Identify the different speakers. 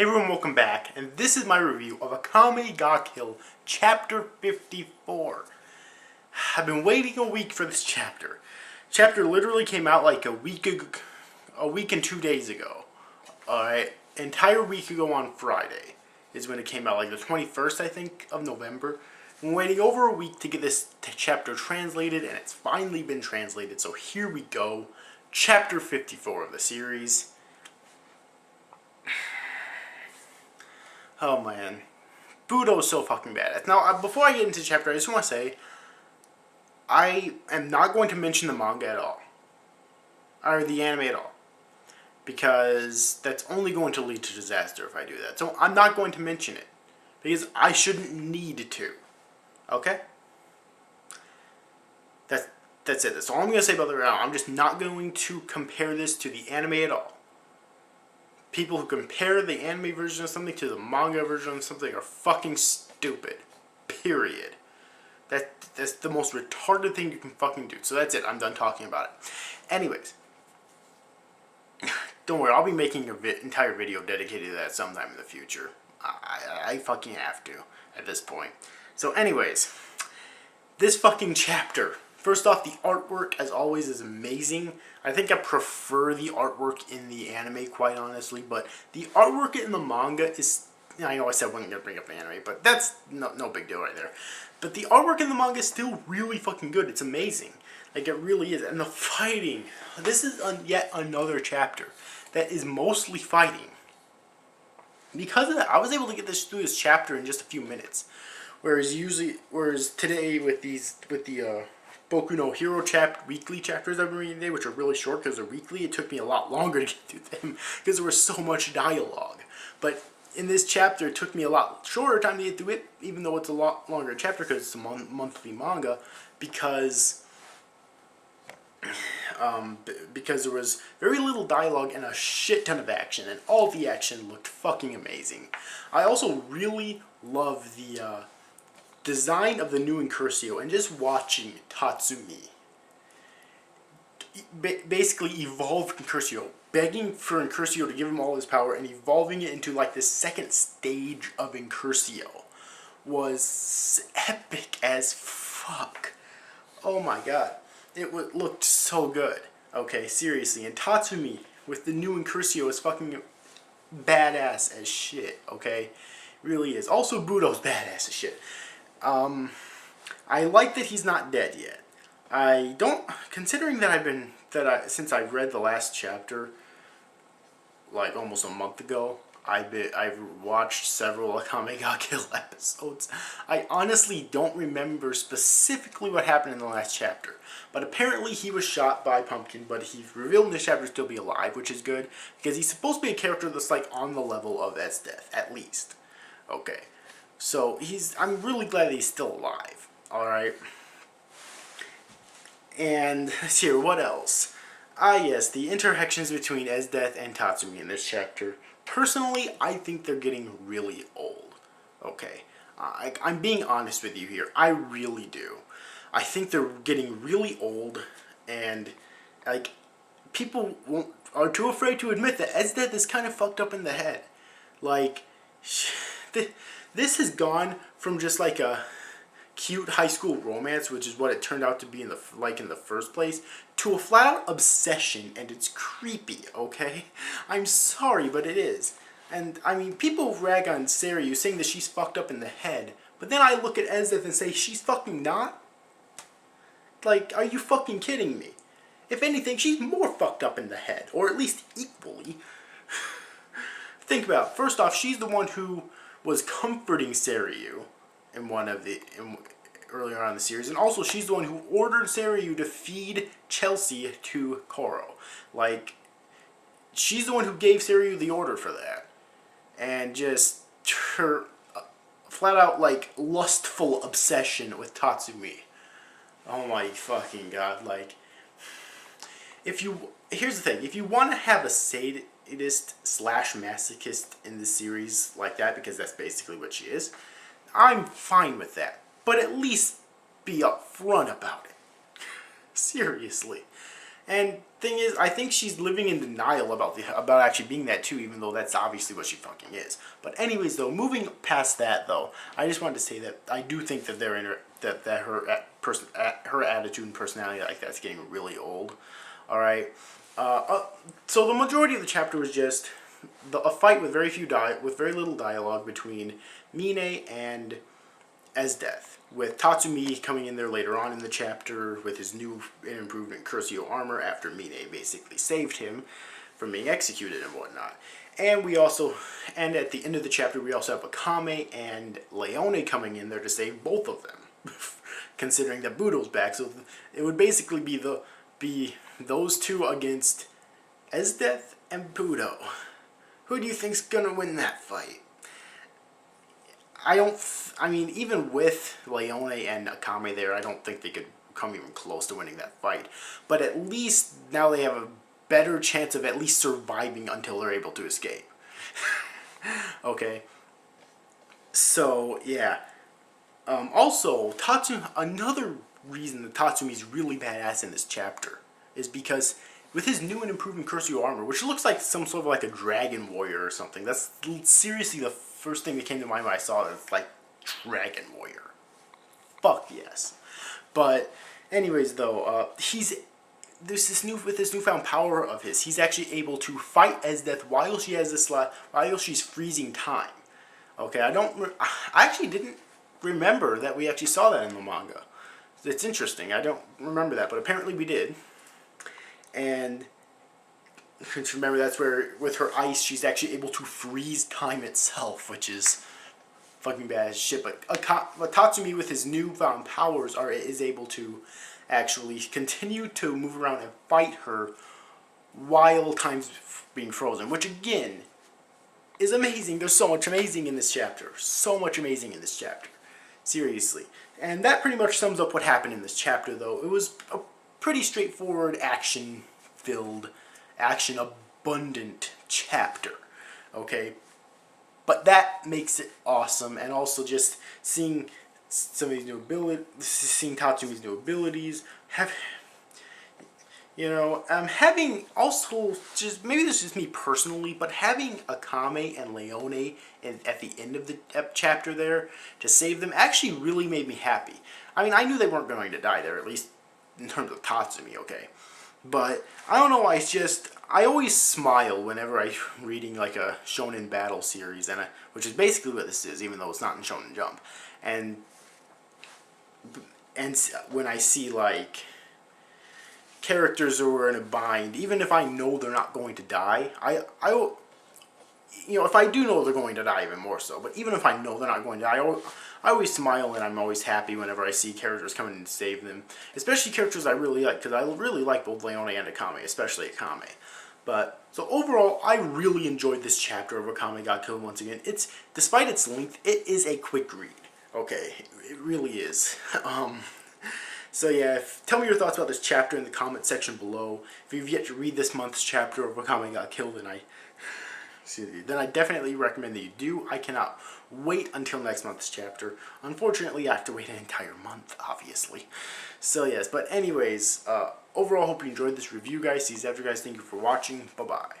Speaker 1: Hey everyone, welcome back, and this is my review of Akame ga Kill Chapter 54. I've been waiting a week for this chapter. Chapter literally came out like a week and 2 days ago. Alright, entire week ago on Friday is when it came out, like the 21st, I think, of November. I've been waiting over a week to get this chapter translated, and it's finally been translated, so here we go. Chapter 54 of the series. Oh man, Budou is so fucking badass. Now, before I get into the chapter, I just want to say, I am not going to mention the manga at all. Or the anime at all. Because that's only going to lead to disaster if I do that. So I'm not going to mention it. Because I shouldn't need to. Okay? That's it. That's all I'm going to say about it right now. I'm just not going to compare this to the anime at all. People who compare the anime version of something to the manga version of something are fucking stupid. Period. That's the most retarded thing you can fucking do. So that's it. I'm done talking about it. Anyways. Don't worry. I'll be making an entire video dedicated to that sometime in the future. I fucking have to at this point. So anyways. This fucking chapter. First off, the artwork, as always, is amazing. I think I prefer the artwork in the anime, quite honestly. But the artwork in the manga is... I know I said I wasn't going to bring up the anime, but that's no big deal right there. But the artwork in the manga is still really fucking good. It's amazing. Like, it really is. And the fighting... This is yet another chapter that is mostly fighting. Because of that, I was able to get through this chapter in just a few minutes. Whereas today with the Boku no Hero weekly chapters I've been reading today, which are really short because they're weekly, it took me a lot longer to get through them because there was so much dialogue. But in this chapter, it took me a lot shorter time to get through it, even though it's a lot longer chapter because it's a monthly manga, because there was very little dialogue and a shit ton of action, and all the action looked fucking amazing. I also really love the design of the new Incursio, and just watching Tatsumi basically evolve Incursio, begging for Incursio to give him all his power and evolving it into like the second stage of Incursio was epic as fuck. Oh my god. It looked so good. Okay, seriously. And Tatsumi with the new Incursio is fucking badass as shit, okay? Really is. Also, Budou's badass as shit. I like that he's not dead yet. I don't, considering that since I've read the last chapter, like almost a month ago, I've watched several Akame ga Kill episodes. I honestly don't remember specifically what happened in the last chapter. But apparently he was shot by Pumpkin, but he's revealed in this chapter to still be alive, which is good, because he's supposed to be a character that's like on the level of Review-Esdeath, at least. Okay. So I'm really glad that he's still alive. Alright. And let's see here, what else? Yes, the interactions between Review-Esdeath and Tatsumi in this chapter. Personally, I think they're getting really old. Okay. I'm being honest with you here. I really do. I think they're getting really old, and like people are too afraid to admit that Review-Esdeath is kind of fucked up in the head. Like, this has gone from just like a cute high school romance, which is what it turned out to be in the first place, to a flat-out obsession, and it's creepy, okay? I'm sorry, but it is. And, I mean, people rag on Seiryu saying that she's fucked up in the head, but then I look at Review-Esdeath and say, she's fucking not? Like, are you fucking kidding me? If anything, she's more fucked up in the head, or at least equally. Think about it. First off, she's the one who was comforting Seiryu earlier on in the series, and also she's the one who ordered Seiryu to feed Chelsea to Koro. Like, she's the one who gave Seiryu the order for that, and just her flat out like lustful obsession with Tatsumi. Oh my fucking god! Like, here's the thing: if you want to have a sadist / masochist in the series like that, because that's basically what she is, I'm fine with that. But at least be upfront about it. Seriously. And thing is, I think she's living in denial about actually being that too, even though that's obviously what she fucking is. But anyways, though, moving past that though, I just wanted to say that I do think that her attitude and personality like that's getting really old. All right. So the majority of the chapter was just a fight with very little dialogue between Mine and Esdeath, with Tatsumi coming in there later on in the chapter with his new and improved Curcio armor after Mine basically saved him from being executed and whatnot. And at the end of the chapter, we also have Akame and Leone coming in there to save both of them, considering that Budou's back. So it would basically be those two against Esdeath and Budou. Who do you think's gonna win that fight? I mean, even with Leone and Akame there, I don't think they could come even close to winning that fight. But at least now they have a better chance of at least surviving until they're able to escape. Okay. So, yeah. Also, another reason that Tatsumi's really badass in this chapter is because with his new and improved Curcio armor, which looks like some sort of like a dragon warrior or something. That's seriously the first thing that came to mind when I saw it. It's like dragon warrior. Fuck yes. But anyways, though, with this newfound power of his, he's actually able to fight Esdeath while she's freezing time. Okay, I actually didn't remember that we actually saw that in the manga. It's interesting. I don't remember that, but apparently we did. And remember, that's where with her ice, she's actually able to freeze time itself, which is fucking bad as shit. But Tatsumi, with his newfound powers, is able to actually continue to move around and fight her while time's being frozen, which again is amazing. There's so much amazing in this chapter. So much amazing in this chapter. Seriously. And that pretty much sums up what happened in this chapter, though. It was a pretty straightforward, action-filled, action-abundant chapter. Okay? But that makes it awesome, and also just seeing some of these new abilities, seeing Tatsumi's new abilities, having also, just maybe this is just me personally, but having Akame and Leone at the end of the chapter there to save them actually really made me happy. I mean, I knew they weren't going to die there, at least in terms of Tatsumi, okay? But I don't know why, it's just, I always smile whenever I'm reading like a Shonen Battle series, which is basically what this is, even though it's not in Shonen Jump. And when I see like characters who are in a bind, even if I know they're not going to die, if I do know they're going to die, even more so, but even if I know they're not going to die, I always smile, and I'm always happy whenever I see characters come in and save them. Especially characters I really like, because I really like both Leone and Akame, especially Akame. But, so overall, I really enjoyed this chapter of Akame Got Killed once again. Despite its length, it is a quick read. Okay, it really is. So yeah, tell me your thoughts about this chapter in the comment section below. If you've yet to read this month's chapter of Akame Got Killed, then I definitely recommend that you do. I cannot wait until next month's chapter. Unfortunately, I have to wait an entire month, obviously. So yes, but anyways, overall, hope you enjoyed this review, guys. Thank you for watching. Bye-bye.